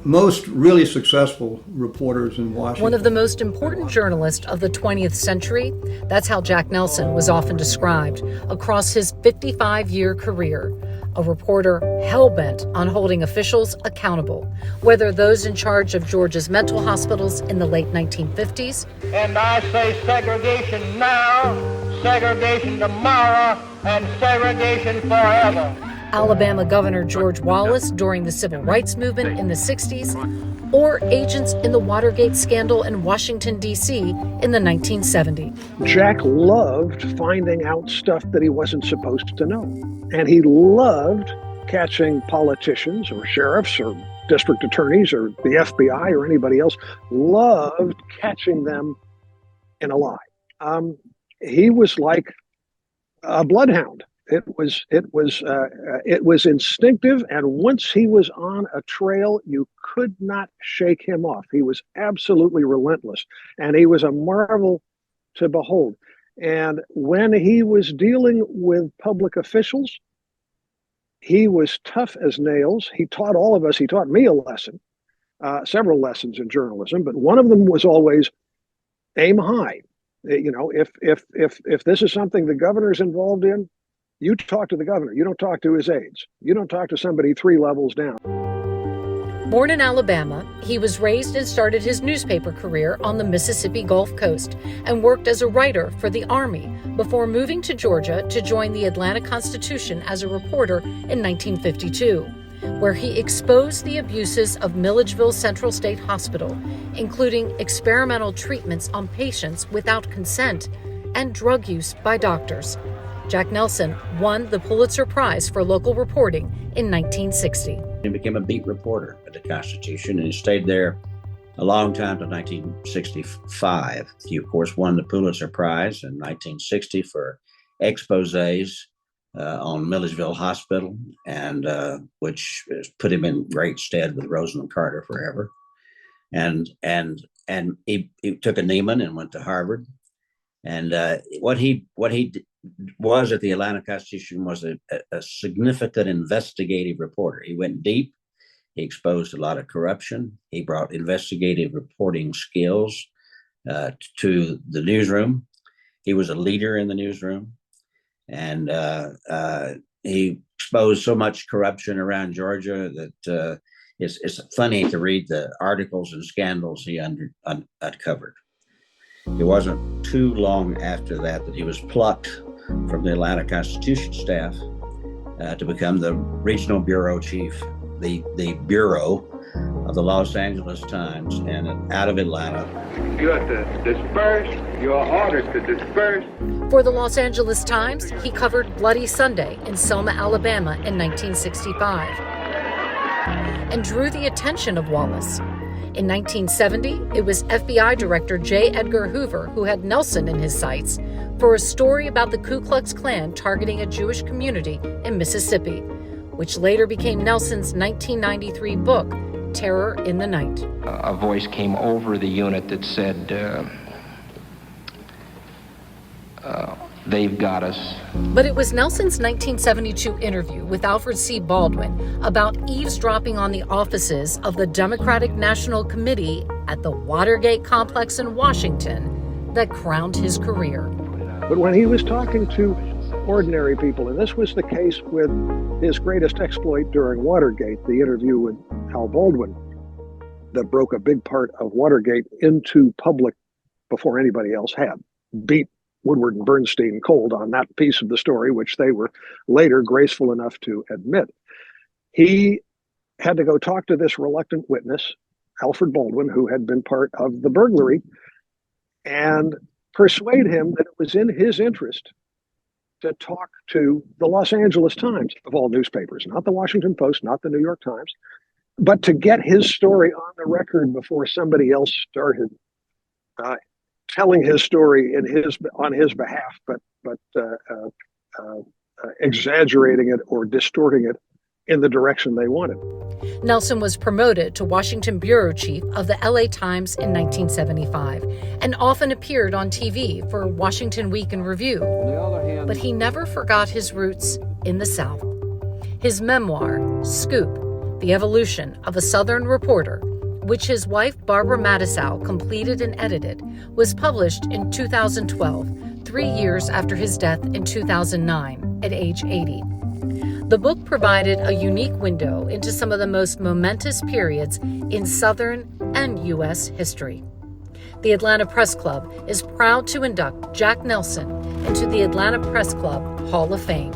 most really successful reporters in Washington. One of the most important journalists of the 20th century, that's how Jack Nelson was often described across his 55-year career. A reporter hell-bent on holding officials accountable, whether those in charge of Georgia's mental hospitals in the late 1950s. And I say segregation now, segregation tomorrow, and segregation forever. Alabama Governor George Wallace during the Civil Rights Movement in the 60s, or agents in the Watergate scandal in Washington, D.C. in the 1970s. Jack loved finding out stuff that he wasn't supposed to know. And he loved catching politicians or sheriffs or district attorneys or the FBI or anybody else, loved catching them in a lie. He was like a bloodhound. It was instinctive, and once he was on a trail, you could not shake him off. He was absolutely relentless, and he was a marvel to behold. And when he was dealing with public officials, he was tough as nails. He taught all of us, he taught me a lesson, several lessons in journalism, but one of them was always aim high. You know, if this is something the governor's involved in, you talk to the governor. You don't talk to his aides. You don't talk to somebody 3 levels down. Born in Alabama, he was raised and started his newspaper career on the Mississippi Gulf Coast and worked as a writer for the Army before moving to Georgia to join the Atlanta Constitution as a reporter in 1952, where he exposed the abuses of Milledgeville Central State Hospital, including experimental treatments on patients without consent and drug use by doctors. Jack Nelson won the Pulitzer Prize for local reporting in 1960. He became a beat reporter at the Constitution, and he stayed there a long time to 1965. He, of course, won the Pulitzer Prize in 1960 for exposés on Milledgeville Hospital, and which put him in great stead with Rosalynn Carter forever. And he took a Neiman and went to Harvard. And what he was at the Atlanta Constitution was a significant investigative reporter. He went deep. He exposed a lot of corruption. He brought investigative reporting skills to the newsroom. He was a leader in the newsroom. And he exposed so much corruption around Georgia that it's funny to read the articles and scandals he uncovered. It wasn't too long after that he was plucked from the Atlanta Constitution staff to become the regional bureau chief, the bureau of the Los Angeles Times, and out of Atlanta. You have to disperse. You are ordered to disperse. For the Los Angeles Times, he covered Bloody Sunday in Selma, Alabama in 1965 and drew the attention of Wallace. In 1970, it was FBI Director J. Edgar Hoover who had Nelson in his sights for a story about the Ku Klux Klan targeting a Jewish community in Mississippi, which later became Nelson's 1993 book, Terror in the Night. A voice came over the unit that said, they've got us. But it was Nelson's 1972 interview with Alfred C. Baldwin about eavesdropping on the offices of the Democratic National Committee at the Watergate complex in Washington that crowned his career. But when he was talking to ordinary people, and this was the case with his greatest exploit during Watergate, the interview with Al Baldwin, that broke a big part of Watergate into public before anybody else had, beat Woodward and Bernstein cold on that piece of the story, which they were later graceful enough to admit. He had to go talk to this reluctant witness, Alfred Baldwin, who had been part of the burglary, and persuade him that it was in his interest to talk to the Los Angeles Times, of all newspapers, not the Washington Post, not the New York Times, but to get his story on the record before somebody else started telling his story on his behalf, but exaggerating it or distorting it in the direction they wanted. Nelson was promoted to Washington bureau chief of the LA Times in 1975 and often appeared on TV for Washington Week in Review. But he never forgot his roots in the South. His memoir, Scoop, The Evolution of a Southern Reporter, which his wife Barbara Matusow completed and edited, was published in 2012, 3 years after his death in 2009 at age 80. The book provided a unique window into some of the most momentous periods in Southern and U.S. history. The Atlanta Press Club is proud to induct Jack Nelson into the Atlanta Press Club Hall of Fame.